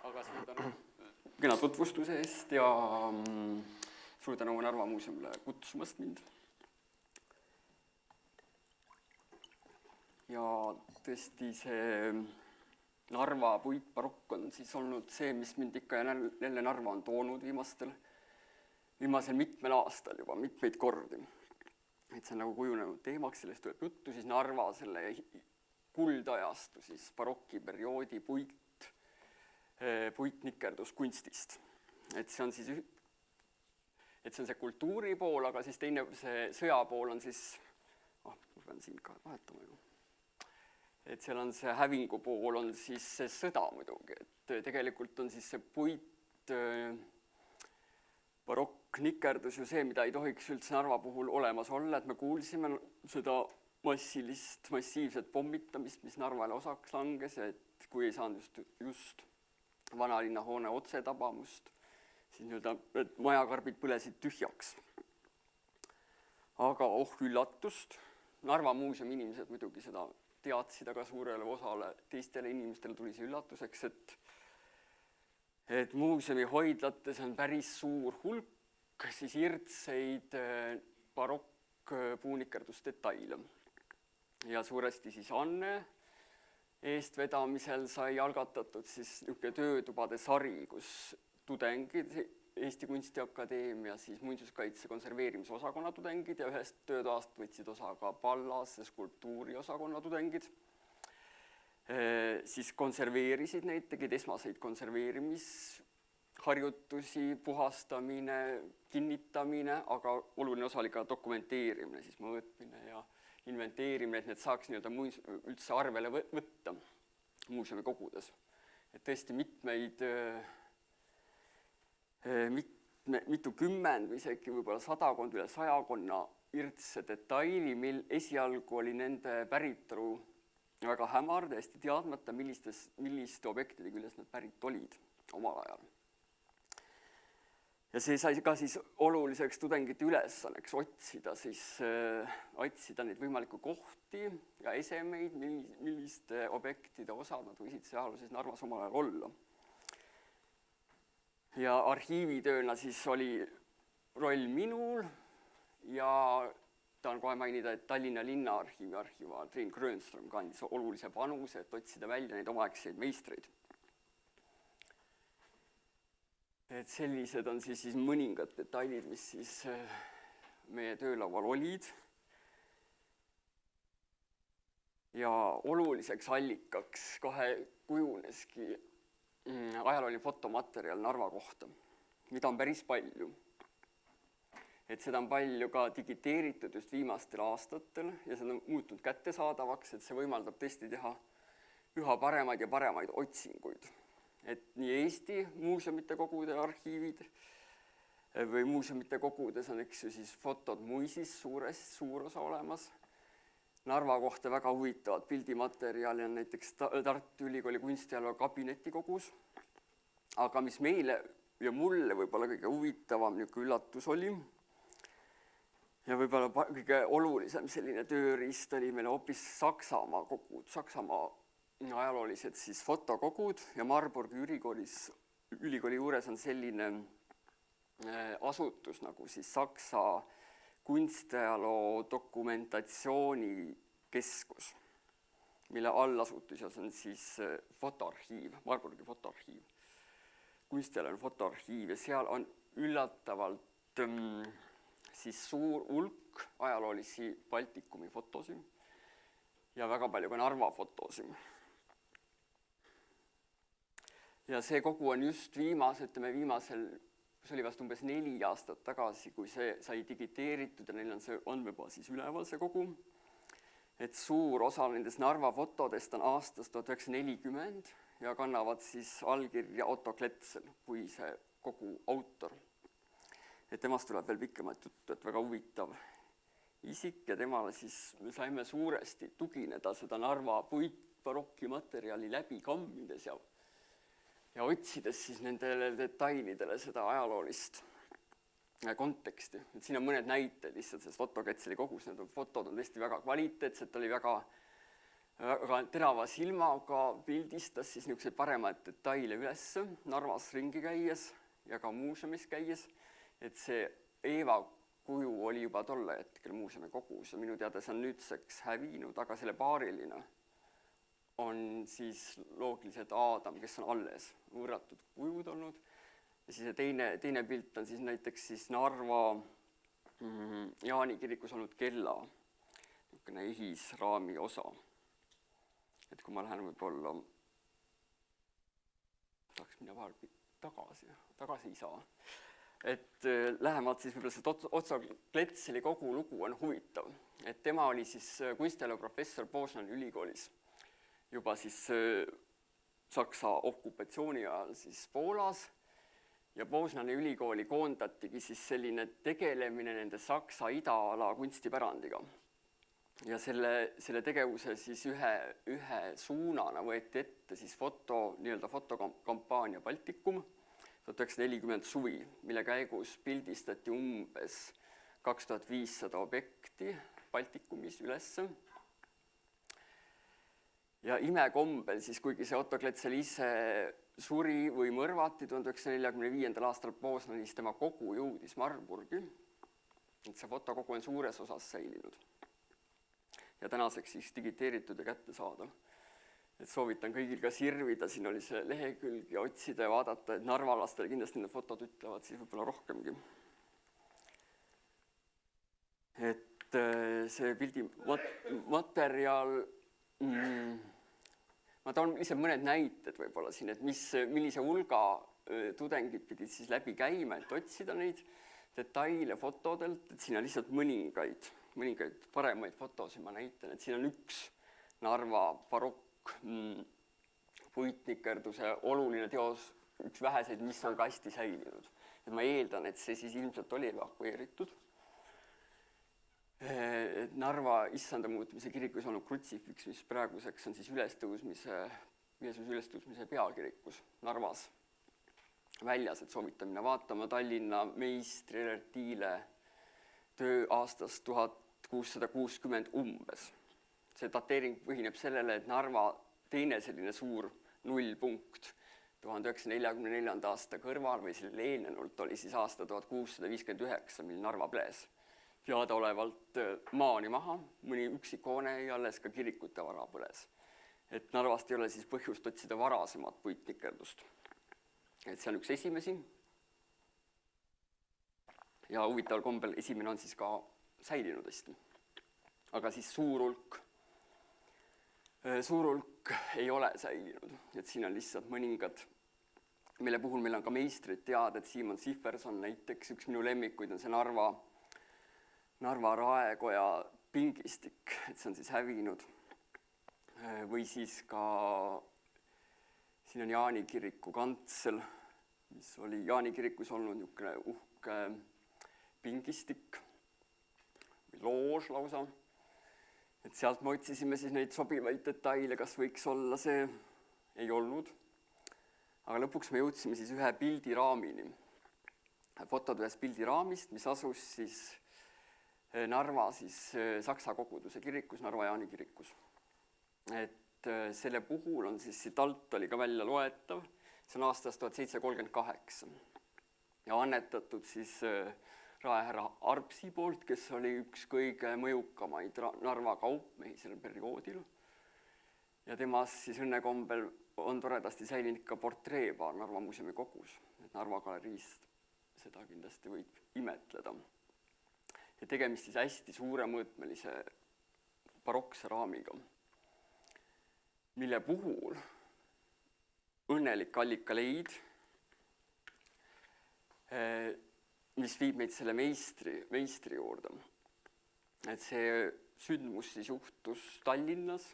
Aga suur tänu kena tutvustuse eest ja suur tänu Narva muuseumile kutsumast mind. Ja tõesti see Narva puitbarokk on siis olnud see, mis mind ikka jälle Narva on toonud viimasel mitmel aastal juba mitmeid kordi. Et see on nagu kujunenud teemaks, sellest tuleb juttu, siis Narva selle kuldajastu, siis barokiperioodi puitnikerduskunstist. Et see on siis see kultuuri pool, aga siis teine see sõja pool on siis, ma pean siin ka vahetama ju. Et seal on see hävingu pool on siis see sõda muidugi, et tegelikult on siis see puit barokknikerdus ju see, mida ei tohiks üldse Narva puhul olemas olla, et me kuulsime seda massiivset pommitamist, mis Narvale osaks langes, et kui ei saanud just vanalinnahoone otsetabamust, siis et majakarbid põlesid tühjaks. Aga üllatust, Narva muuseumi inimesed muidugi seda teadsid, aga suurele osale teistele inimestele tuli see üllatuseks, et muuseumi hoidlates on päris suur hulk siis irtseid barokkpuunikerdusdetaile. Ja suuresti siis Anne eestvedamisel sai algatatud siis niisugune töötubade sari, kus tudengid, Eesti Kunstiakadeemia, siis muinsuskaitse konserveerimise osakonna tudengid ja ühest töötoast võtsid osa ka Pallas ja skulptuuriosakonna tudengid. Siis konserveerisid neid, tegid esmaseid konserveerimisharjutusi, puhastamine, kinnitamine, aga oluline osa oli ka dokumenteerimine, siis mõõtmine ja inventeerimine, et need saaks üldse arvele võtta muuseumi kogudes. Et tõesti mitukümmend või isegi võib-olla sadakond, üle sajakonna irtse detaili, mil esialgu oli nende päritolu väga hämar, täiesti teadmata, milliste objektide küljes nad pärit olid omal ajal. Ja see sai ka siis oluliseks tudengite ülesanneks otsida neid võimalikku kohti ja esemeid, milliste objektide osad nad võisid seal Narvas omal ajal olla. Ja arhiivitööna siis oli roll minul ja tahan kohe mainida, et Tallinna linnaarhiivi arhivaal Triin Grönström kandis olulise panuse, et otsida välja neid omaaegseid meistreid. Et sellised on siis mõningad detailid, mis siis meie töölaual olid. Ja oluliseks allikaks kohe kujuneski ajalooline fotomaterjal Narva kohta, mida on päris palju. Et seda on palju ka digiteeritud just viimastel aastatel ja see on muutunud kättesaadavaks, et see võimaldab tõesti teha üha paremaid ja paremaid otsinguid. Et nii Eesti muuseumite kogude arhiivid või muuseumite kogudes on siis fotod muisis suur osa olemas. Narva kohta väga huvitavad pildimaterjali on näiteks Tartu Ülikooli kunstijaloo kabinetikogus. Aga mis meile ja mulle võib-olla kõige huvitavam üllatus oli ja võib-olla kõige olulisem selline tööriist oli meil hoopis Saksamaa kogud, Saksamaa ajaloolised siis fotokogud ja Marburgi ülikooli juures on selline asutus nagu siis Saksa kunstiajaloo dokumentatsioonikeskus, mille allasutuses on siis fotoarhiiv, Marburgi fotoarhiiv, kunstiajaloo fotoarhiiv ja seal on üllatavalt siis suur hulk ajaloolisi Baltikumi fotosid ja väga palju ka Narva fotosid. Ja see kogu on just viimasel, see oli vast umbes 4 aastat tagasi, kui see sai digiteeritud ja neil on see andmebaasis üleval see kogu. Et suur osa nendest Narva fotodest on aastast 1940 ja kannavad siis allkirja Otto Kletzel kui see kogu autor. Et temast tuleb veel pikemat juttu, et väga huvitav isik ja temale siis me saime suuresti tugineda seda Narva puitbarokki materjali läbi kammides ja otsides siis nendele detailidele seda ajaloolist konteksti. Et siin on mõned näited lihtsalt sellest Otto Kletzeli kogus, need fotod on tõesti väga kvaliteetsed, oli väga aga terava silmaga pildistas siis niisuguseid paremaid detaile üles Narvas ringi käies ja ka muuseumis käies, et see Eeva kuju oli juba tol hetkel muuseumi kogus ja minu teada see on nüüdseks hävinud, aga selle paariline on siis loogiliselt Aadam, kes on alles võõratud kujud olnud. Ja siis teine pilt on siis näiteks siis Narva Jaani kirikus olnud kella niisugune ehisraami osa. Et kui ma lähen võib-olla, tahaks minna paar tagasi ei saa. Et lähemalt siis võib-olla see Otso Kletseli kogu lugu on huvitav. Et tema oli siis kunstielu professor Poznani ülikoolis juba siis Saksa okupatsiooni ajal siis Poolas ja Poznani ülikooli koondatigi siis selline tegelemine nende Saksa idaala kunstipärandiga. Ja selle tegevuse siis ühe suunana võeti ette siis fotokampaania Baltikum 1940 suvi, mille käigus pildistati umbes 2500 objekti Baltikumis ülesse. Ja imekombel siis, kuigi see Otto Kletsel ise suri või mõrvati 1945. aastal Poznanis, tema kogu jõudis Marburgi. Et see fotokogu on suures osas säilinud. Ja tänaseks siis digiteeritud ja kätte saadav. Et soovitan kõigil ka sirvida, siin oli see lehekülg ja otsida ja vaadata, et narvalastel kindlasti need fotod ütlevad siis võib-olla rohkemgi. Et see pildi materjal, ma toon lihtsalt mõned näited võib-olla siin, et millise hulga tudengid pidid siis läbi käima, et otsida neid detaile fotodelt, et siin on lihtsalt mõningaid paremaid fotosid ma näitan, et siin on üks Narva barokk puitnikerduse oluline teos, üks väheseid, mis on ka hästi säilinud. Et ma eeldan, et see siis ilmselt oli evakueeritud. Narva issanda muutmise kirikus olnud krutsifiks, mis praeguseks on siis Jeesuse ülestõusmise peakirikus Narvas väljas, et soovitan minna vaatama Tallinna meistri Elert Tiile töö aastast 1660 umbes. See dateering põhineb sellele, et Narva teine selline suur nullpunkt 1944. aasta kõrval või sellele eelnenult oli siis aasta 1659, mil Narva põles teadaolevalt maani maha, mõni üksik hoone ja alles ka kirikute vara põles. Et Narvast ei ole siis põhjust otsida varasemat puitnikerdust. Et see on üks esimesi. Ja huvitaval kombel esimene on siis ka säilinud hästi. Aga siis suur hulk ei ole säilinud, et siin on lihtsalt mõningad, mille puhul meil on ka meistrid teada, et Simon Sifferson näiteks, üks minu lemmikuid on see Narva raekoja pingistik, et see on siis hävinud. Või siis ka, siin on Jaani kiriku kantsel, mis oli Jaani kirikus olnud niisugune uhke pingistik või loož lausa. Et sealt me otsisime siis neid sobivaid detaile, kas võiks olla see, ei olnud. Aga lõpuks me jõudsime siis ühe pildiraamini. Fotod ühest pildiraamist, mis asus siis Narva siis Saksa koguduse kirikus, Narva Jaani kirikus. Et selle puhul on siis siit alt oli ka välja loetav, see on aastast 1738 ja annetatud siis raehärra Arpsi poolt, kes oli üks kõige mõjukamaid Narva kaupmehi sellel perioodil. Ja temas siis õnnekombel on toredasti säilinud ka portreepaar Narva muuseumi kogus. Et Narva galeriist seda kindlasti võib imetleda. Ja tegemist siis hästi suuremõõtmelise barokse raamiga, mille puhul õnnelik allikaleid, mis viib meid selle meistri juurde. Et see sündmus siis juhtus Tallinnas.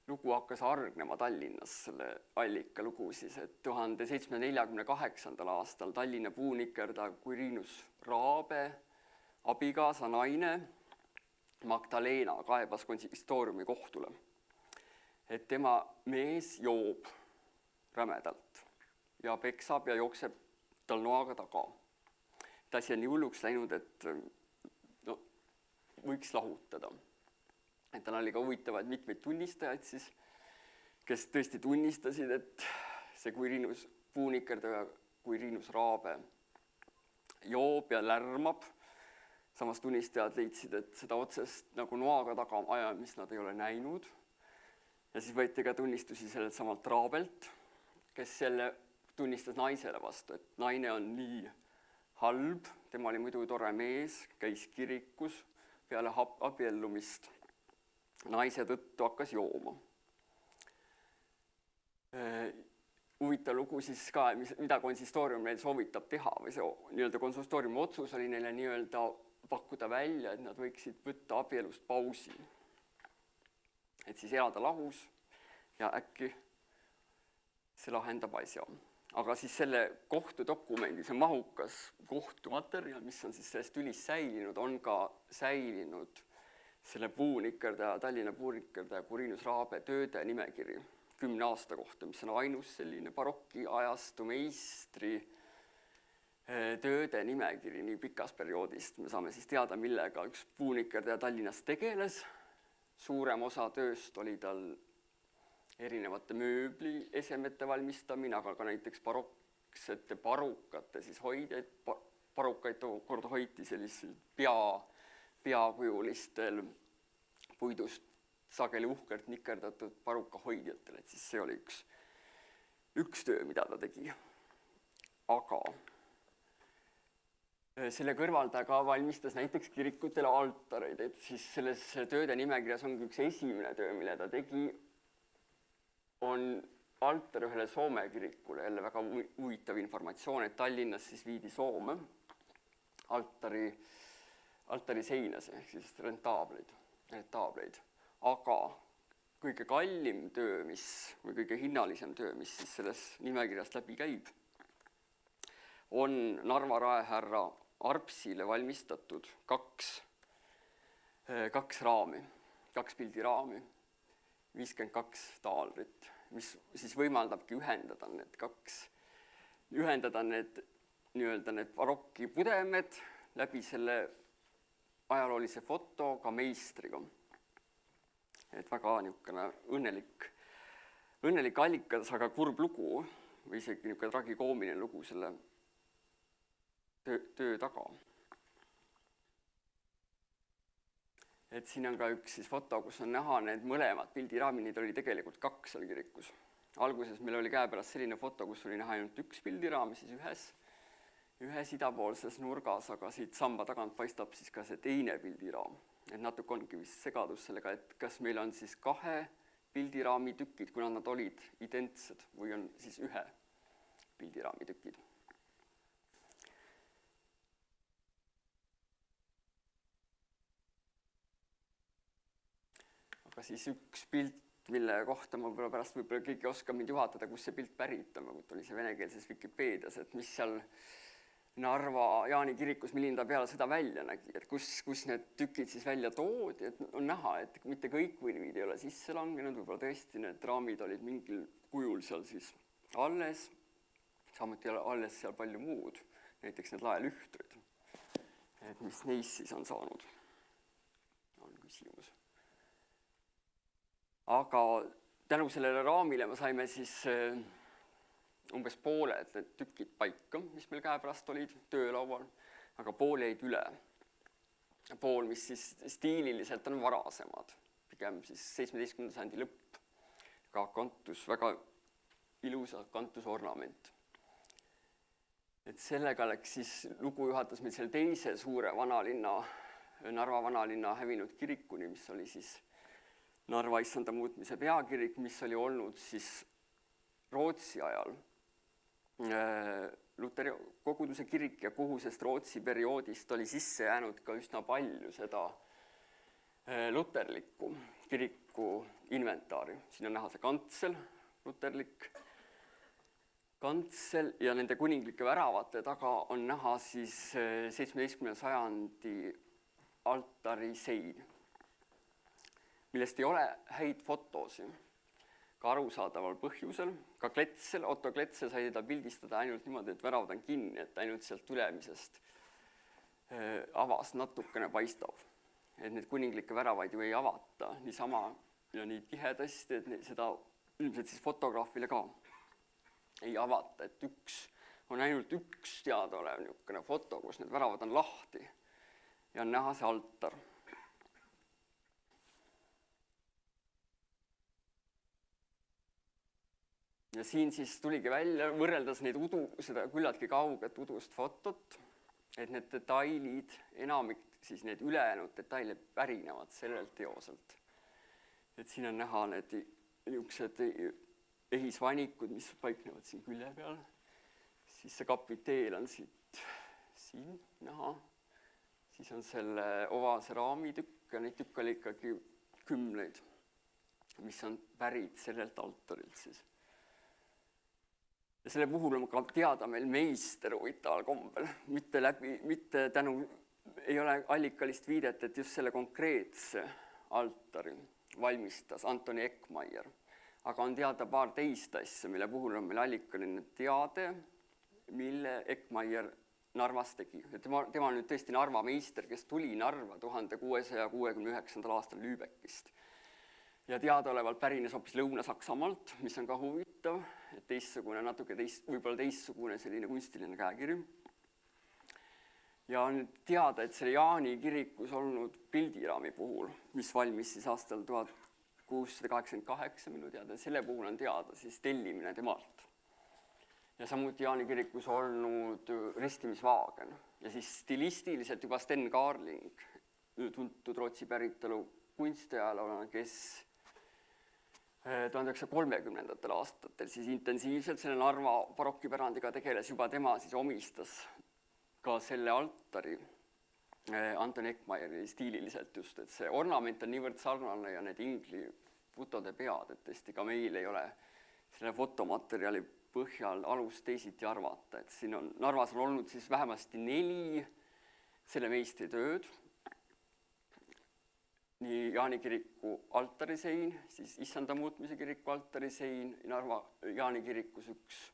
Lugu hakkas argnema Tallinnas, selle allika lugu siis, et 1748. aastal Tallinna puunikerda Quirinus Raabe abikaasa naine Magdalena kaebas konsistooriumi kohtule. Et tema mees joob rämedalt ja peksab ja jookseb tal noaga taga. Et asi on nii hulluks läinud, et võiks lahutada. et tal oli ka huvitavaid mitmeid tunnistajaid siis, kes tõesti tunnistasid, et see Quirinus puunikerdöö ja Quirinus raabe joob ja lärmab. Samas tunnistajad leidsid, et seda otsest nagu noaga taga ajamist nad ei ole näinud. Ja siis võeti ka tunnistusi sellelt samalt raabelt, kes selle tunnistas naisele vastu, et naine on nii halb, tema oli muidu tore mees, käis kirikus, peale abiellumist naise tõttu hakkas jooma. Huvitav lugu siis ka, mida konsistoorium neil soovitab teha või see nii-öelda konsistooriumi otsus oli neile nii-öelda pakkuda välja, et nad võiksid võtta abielust pausi. Et siis elada lahus ja äkki see lahendab asja. Aga siis selle kohtudokumendi, see mahukas kohtumaterjal, mis on siis sellest tülist säilinud, on ka säilinud selle puunikerdaja, Tallinna puunikerdaja Quirinus raabe tööde nimekiri 10 aasta kohta, mis on ainus selline barokki ajastu meistri tööde nimekiri nii pikas perioodist. Me saame siis teada, millega üks puunikerdaja Tallinnas tegeles. Suurem osa tööst oli tal erinevate mööbliesemete valmistamine, aga ka näiteks baroksete parukate siis hoidjaid. Parukaid kord hoiti sellisel peakujulistel puidust sageli uhkelt nikerdatud parukahoidjatel, et siis see oli üks töö, mida ta tegi. Aga selle kõrval ta ka valmistas näiteks kirikutele altareid, et siis selles tööde nimekirjas ongi üks esimene töö, mille ta tegi, on altar ühele Soome kirikule, jälle väga huvitav informatsioon, et Tallinnas siis viidi Soome altari seinase, ehk siis rentaableid. Aga kõige kallim töö, või kõige hinnalisem töö, mis siis selles nimekirjast läbi käib, on Narva raehärra Arpsile valmistatud kaks raami, 2 pildiraami, 52 taalrit, mis siis võimaldabki ühendada need barokki pudemed läbi selle ajaloolise foto ka meistriga. Et väga niisugune õnnelik allikas, aga kurb lugu või isegi niisugune tragikoomiline lugu selle töö taga. Et siin on ka üks siis foto, kus on näha need mõlemad pildiraamid, neid oli tegelikult 2 seal kirikus. Alguses meil oli käepärast selline foto, kus oli näha ainult 1 pildiraam, siis ühes idapoolses nurgas, aga siit samba tagant paistab siis ka see teine pildiraam. Et natuke ongi vist segadus sellega, et kas meil on siis 2 pildiraami tükid, kuna nad olid identsed, või on siis 1 pildiraami tükid. Aga siis üks pilt, mille kohta ma pärast võib-olla keegi oskab mind juhatada, kus see pilt pärit on, oli see venekeelses Wikipeedias, et mis seal Narva Jaani kirikus, milline ta peale seda välja nägi, et kus need tükid siis välja toodi, et on näha, et mitte kõik võlvid ei ole sisse langenud, võib-olla tõesti need raamid olid mingil kujul seal siis alles, samuti alles seal palju muud, näiteks need laelühtrid, et mis neist siis on saanud, on küsimus. Aga tänu sellele raamile me saime siis umbes pooled need tükid paika, mis meil käepärast olid töölaual, aga pool jäid üle. Pool, mis siis stiililiselt on varasemad, pigem siis 17. sajandi lõpp, ka kantus, väga ilusa kantusornament. Et sellega läks siis lugu juhatas meil selle teise suure Narva vanalinna hävinud kirikuni, mis oli siis Narva issanda muutmise peakirik, mis oli olnud siis Rootsi ajal Luteri koguduse kirik ja kuhu sest Rootsi perioodist oli sisse jäänud ka üsna palju seda luterlikku kiriku inventaari. Siin on näha see kantsel, luterlik kantsel ja nende kuninglike väravate taga on näha siis 17. sajandi altari sein, millest ei ole häid fotosi. Ka arusaadaval põhjusel, ka Kletsel, Otto Kletsel sai seda pildistada ainult niimoodi, et väravad on kinni, et ainult sealt ülemisest avas natukene paistab. et need kuninglikke väravaid ju ei avata niisama ja nii tihedasti, et seda ilmselt siis fotograafile ka ei avata, et on ainult üks teadaolev niisugune foto, kus need väravad on lahti ja on näha see altar. Ja siin siis tuligi välja, võrreldes neid seda küllaltki kauget udust fotot, et need detailid, enamik siis need ülejäänud detailid pärinevad sellelt teoselt. Et siin on näha need niisugused ehisvanikud, mis paiknevad siin külje peal. Siis see kapiteel on siin näha. Siis on selle ovaase raamitükk ja neid tükk oli ikkagi kümneid, mis on pärit sellelt altarilt siis. Ja selle puhul on ka teada meil meister huvitaval kombel, mitte tänu, ei ole allikalist viidet, et just selle konkreetse altari valmistas Antoni Eckmayer. Aga on teada paar teist asja, mille puhul on meil allikaline teade, mille Eckmayer Narvas tegi. Tema on nüüd tõesti Narva meister, kes tuli Narva 1669. aastal Lübeckist. Ja teadaolevalt pärines hoopis Lõuna-Saksamaalt, mis on ka huvitav, et võib-olla teistsugune selline kunstiline käekiri. Ja on teada, et selle Jaani kirikus olnud pildiraami puhul, mis valmis siis aastal 1688 minu teada, selle puhul on teada siis tellimine temalt. Ja samuti Jaani kirikus olnud ristimisvaagen. Ja siis stilistiliselt juba Sten Carling, tuntud Rootsi päritolu kunstiajaloolasena, kes 1930. aastatel siis intensiivselt selle Narva barokipärandiga tegeles, juba tema siis omistas ka selle altari Anton Eckmayeri stiililiselt just, et see ornament on niivõrd sarnane ja need ingli putode pead, et tõesti ka meil ei ole selle fotomaterjali põhjal alust teisiti arvata, et siin on, Narvas on olnud siis vähemasti 4 selle meistri tööd, nii Jaani kiriku altarisein, siis Issanda muutmise kiriku altarisein, Narva Jaani kirikus üks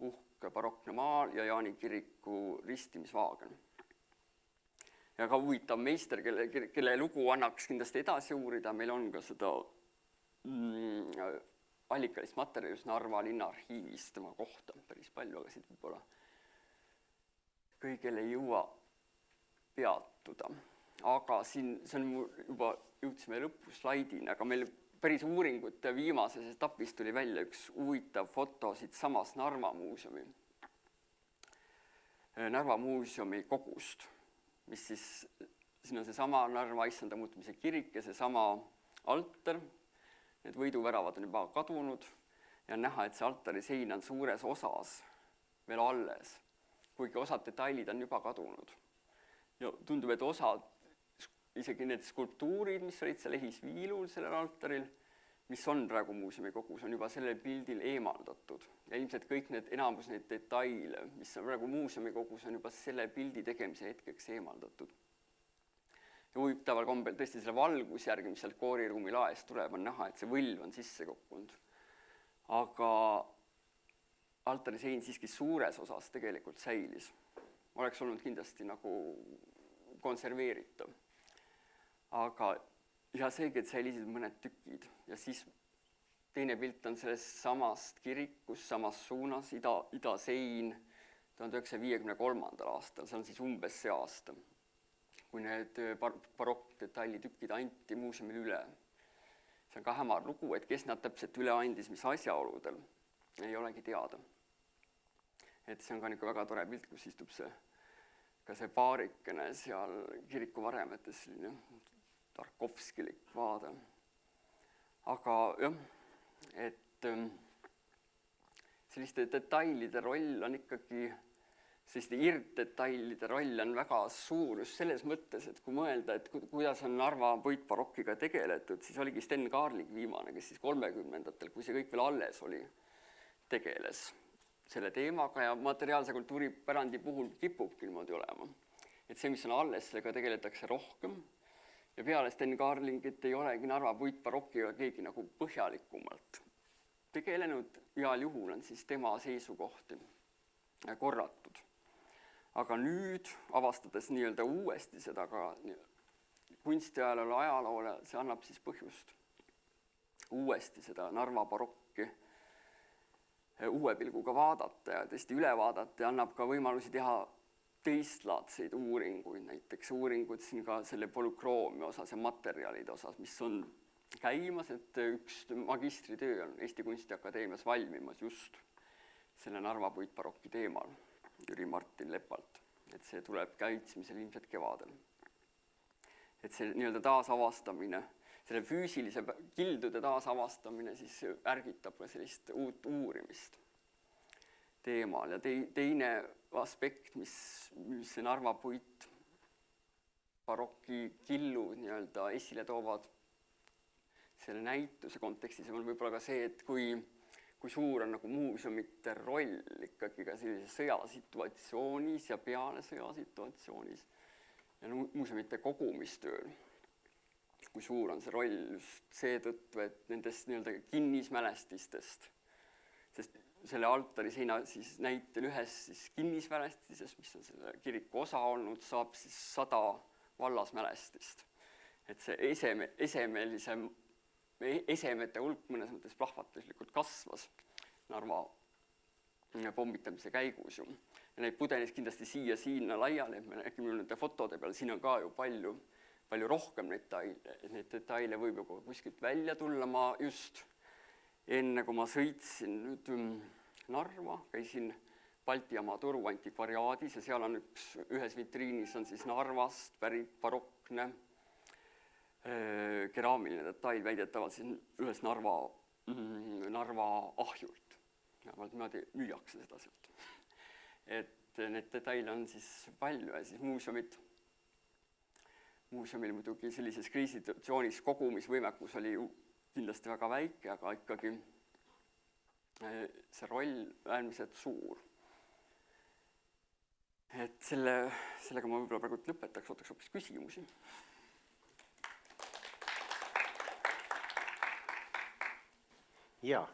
uhke barokne maal ja Jaani kiriku ristimisvaagen. Ja ka huvitav meister, kelle lugu annaks kindlasti edasi uurida, meil on ka seda allikalist materjalist Narva linnaarhiivis tema kohta päris palju, aga siit võib-olla kõigele ei jõua peatuda. Aga siin juba jõudsime lõpuslaidina, aga meil päris uuringute viimases etapis tuli välja üks huvitav foto siit samast Narva muuseumi kogust, mis siis, siin on see sama Narva Issanda muutmise kirik ja see sama altar, need võiduväravad on juba kadunud ja on näha, et see altari sein on suures osas veel alles, kuigi osad detailid on juba kadunud. Ja tundub, et osad isegi need skulptuurid, mis olid seal ehisviilul sellel altaril, mis on praegu muuseumi kogus, on juba sellel pildil eemaldatud. Ja ilmselt kõik enamus neid detaile, mis on praegu muuseumi kogus, on juba selle pildi tegemise hetkeks eemaldatud. Ja huvitaval kombel tõesti selle valgusjärgi, mis sealt kooriruumi laest tuleb, on näha, et see võlv on sisse kukkunud. Aga altari sein siiski suures osas tegelikult säilis. Oleks olnud kindlasti nagu konserveeritav. Aga ja seegi, et säilisid mõned tükid. Ja siis teine pilt on sellest samast kirikus, samas suunas, ida sein 1953. aastal. See on siis umbes see aasta, kui need barokkdetailitükid anti muuseumil üle. See on ka hämar lugu, et kes nad täpselt üle andis, mis asjaoludel, ei olegi teada. Et see on ka väga tore pilt, kus istub ka see paarikene seal kiriku varemetes, selline Tarkovskilik vaade. Aga jah, et selliste detailide roll on ikkagi, selliste irdetailide roll on väga suur just selles mõttes, et kui mõelda, et kuidas on Narva puitbarokkiga tegeletud, siis oligi Sten Carling viimane, kes siis 30-ndatel, kui see kõik veel alles oli, tegeles selle teemaga ja materiaalse kultuuripärandi puhul kipubki niimoodi olema. Et see, mis on alles, sellega tegeletakse rohkem ja peale Sten Carlingit ei olegi Narva puitbarokkiga keegi nagu põhjalikumalt tegelenud. Heal juhul on siis tema seisukohti korratud. Aga nüüd, avastades nii-öelda uuesti seda ka kunstiajaloole see annab siis põhjust uuesti seda Narva barokki uue pilguga vaadata ja tõesti üle vaadata ja annab ka võimalusi teha teistlaadseid uuringuid, näiteks uuringud siin ka selle polükroomi osas ja materjalide osas, mis on käimas, et üks magistritöö on Eesti Kunstiakadeemias valmimas just selle Narva puitbarokki teemal Jüri Martin Lepalt. Et see tuleb käitsmisel ilmselt kevadel. Et see nii-öelda taasavastamine, selle füüsilise kildude taasavastamine siis ärgitab ka sellist uut uurimist teemal. Ja teine aspekt, mis see Narva puitbarokki killud nii-öelda esile toovad selle näituse kontekstis, on võib-olla ka see, et kui suur on nagu muuseumite roll ikkagi ka sellises sõjasituatsioonis ja peale sõjasituatsioonis ja muuseumite kogumistööl. Kui suur on see roll just seetõttu, et nendest nii-öelda kinnismälestistest, sest selle altari seina siis näitel ühes siis kinnismälestisest, mis on selle kiriku osa olnud, saab siis 100 vallasmälestist. Et see esemete hulk mõnes mõttes plahvatuslikult kasvas Narva pommitamise käigus ju. Ja neid pudelis kindlasti siia-siina laiali, et me nägime nende fotode peal, siin on ka ju palju rohkem neid detaile võib ju kuskilt välja tulla. Ma just enne, kui ma sõitsin nüüd Narva, käisin Balti jaama turu antikvariaadis ja seal on ühes vitriinis on siis Narvast pärit barokne keraamiline detail väidetavalt siin ühes Narva ahjult. Niimoodi müüakse seda sealt. Et need detaile on siis palju ja siis muuseumil muidugi sellises kriisituatsioonis kogumisvõimekus oli ju kindlasti väga väike, aga ikkagi see roll äärmiselt suur. Et sellega ma võib-olla praegu lõpetaks, võtaks hoopis küsimusi. Jaa,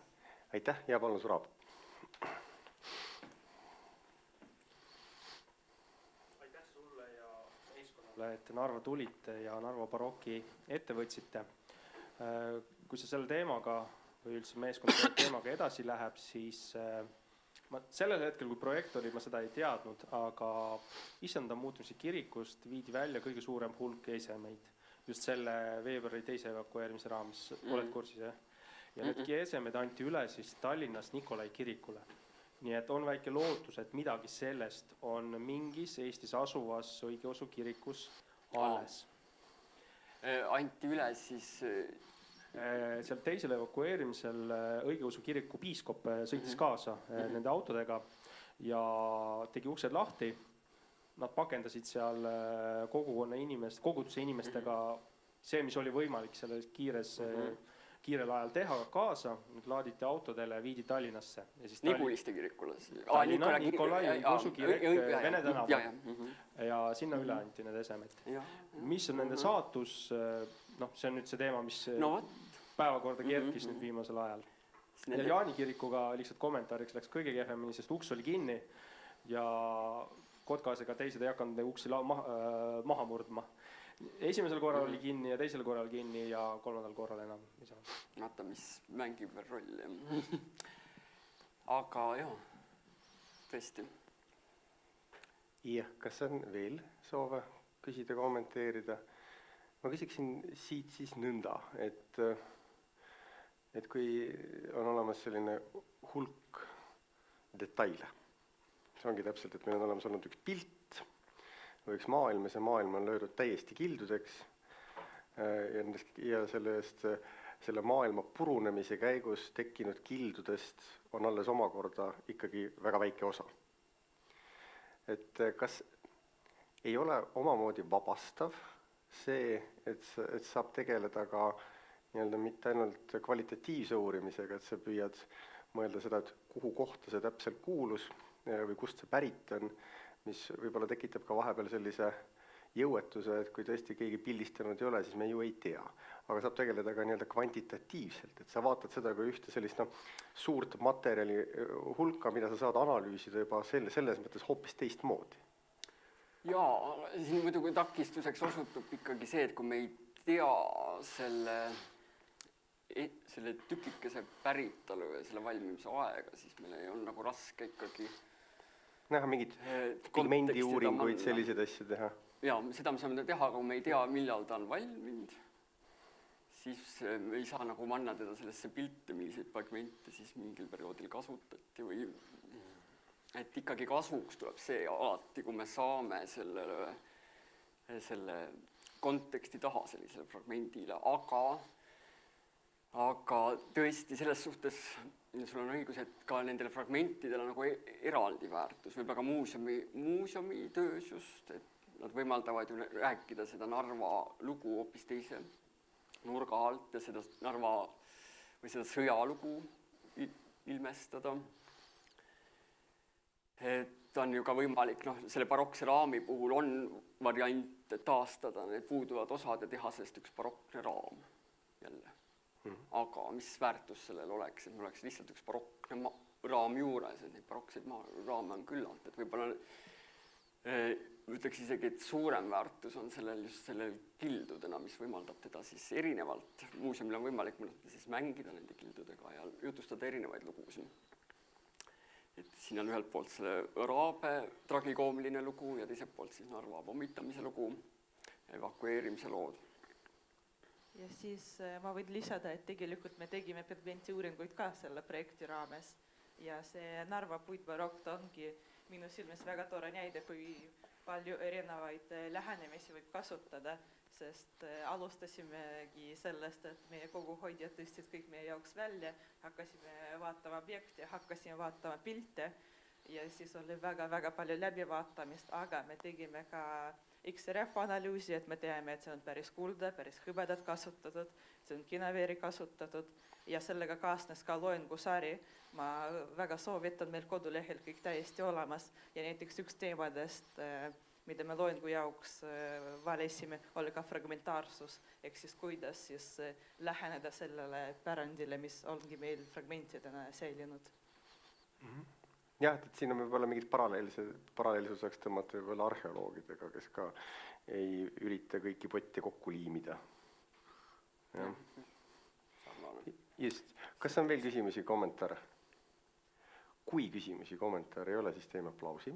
aitäh ja palun Surab. Aitäh sulle ja meeskonnale, et Narva tulite ja Narva barokki ette võtsite. Kui sa selle teemaga või üldse meeskonna teemaga edasi läheb, siis sellel hetkel, kui projekt oli, ma seda ei teadnud, aga Issanda muutumise kirikust viidi välja kõige suurem hulk esemeid just selle veebruari teise evakueerimise raames. Oled kursis, jah? Ja need esemed anti üle siis Tallinnas Nikolai kirikule. Nii et on väike lootus, et midagi sellest on mingis Eestis asuvas õigeusu kirikus alles. Anti üle siis... Seal teisel evakueerimisel õigeusu kiriku piiskop sõitis kaasa nende autodega ja tegi uksed lahti. Nad pakendasid seal koguduse inimestega see, mis oli võimalik selles kiirel ajal teha kaasa, laaditi autodele, viidi Tallinnasse. Niguliste kirikule? Nikolai õigeusu kirik Vene tänaval. Ja sinna üle anti need esemed. Mis on nende saatus? See on nüüd see teema, mis päevakorda kerkis nüüd viimasel ajal. Ja Jaani kirikuga lihtsalt kommentaariks läks kõige kehvemini, sest uks oli kinni ja Kotkaasega teised ei hakanud uksi maha murdma. Esimesel korral oli kinni ja teisel korral kinni ja kolmandal korral enam. Vaata, mis mängib veel rolli. Aga jah, tõesti. Jah, kas on veel soove küsida, kommenteerida? Ma küsiksin siit siis nõnda, et kui on olemas selline hulk detaile, see ongi täpselt, et meil on olemas olnud üks pilt või üks maailm ja see maailm on löödud täiesti kildudeks ja selle maailma purunemise käigus tekkinud kildudest on alles omakorda ikkagi väga väike osa. Et kas ei ole omamoodi vabastav see, et saab tegeleda ka mitte ainult kvalitatiivse uurimisega, et sa püüad mõelda seda, et kuhu kohta see täpselt kuulus või kust see pärit on, mis võib-olla tekitab ka vahepeal sellise jõuetuse, et kui tõesti keegi pildistanud ei ole, siis me ju ei tea. Aga saab tegeleda ka kvantitatiivselt, et sa vaatad seda kui ühte sellist suurt materjali hulka, mida sa saad analüüsida juba selles mõttes hoopis teistmoodi. Jaa, siin muidugi takistuseks osutub ikkagi see, et kui me ei tea selle tükikese päritolu ja selle valmimise aega, siis meil ei ole nagu raske ikkagi näha mingit pigmendiuuringuid, selliseid asju teha. Jaa, seda me saame teha, aga kui me ei tea, millal ta on valminud, siis me ei saa nagu manna teda sellesse pilte, milliseid pigmente siis mingil perioodil kasutati või et ikkagi kasuks tuleb see alati, kui me saame selle konteksti taha sellisele fragmendile, aga tõesti selles suhtes sul on õigus, et ka nendele fragmentidele nagu eraldi väärtus, võib-olla ka muuseumi töös just, et nad võimaldavad ju rääkida seda Narva lugu hoopis teise nurga alt ja seda Narva või seda sõjalugu ilmestada. Et on ju ka võimalik, selle barokse raami puhul on variant taastada need puuduvad osad ja teha sellest üks barokne raam jälle. Aga mis väärtus sellel oleks, et meil oleks lihtsalt üks barokne raam juures, et neid barokseid raame on küllalt, et võib-olla ütleks isegi, et suurem väärtus on sellel just sellel kildudena, mis võimaldab teda siis erinevalt. Muuseumil on võimalik siis mängida nende kildudega ja jutustada erinevaid lugusid. Et siin on ühelt poolt selle Raabe tragikoomline lugu ja teiselt poolt siis Narva pommitamise lugu, evakueerimise lood. Ja siis ma võin lisada, et tegelikult me tegime pigmentiuuringuid ka selle projekti raames ja see Narva puitbarokk ongi minu silmis väga tore näide, kui palju erinevaid lähenemisi võib kasutada, sest alustasimegi sellest, et meie koguhoidjad tõstsid kõik meie jaoks välja, hakkasime vaatama objekte, hakkasime vaatama pilte ja siis oli väga-väga palju läbivaatamist, aga me tegime ka XRF-analüüsi, et me teame, et see on päris kulda, päris hõbedat kasutatud, see on kinaveeri kasutatud ja sellega kaasnes ka loengusari. Ma väga soovitan meil kodulehel kõik täiesti olemas ja näiteks üks teemadest, mida me loengu jaoks valisime, oli ka fragmentaarsus, ehk siis kuidas siis läheneda sellele pärandile, mis ongi meil fragmentidena säilinud. Jah, et siin on võib-olla mingid paralleelsuseks tõmmata võib-olla arheoloogidega, kes ka ei ürita kõiki potte kokku liimida. Just. Kas on veel küsimusi, kommentaare? Kui küsimusi, kommentaare ei ole, siis teeme aplausi.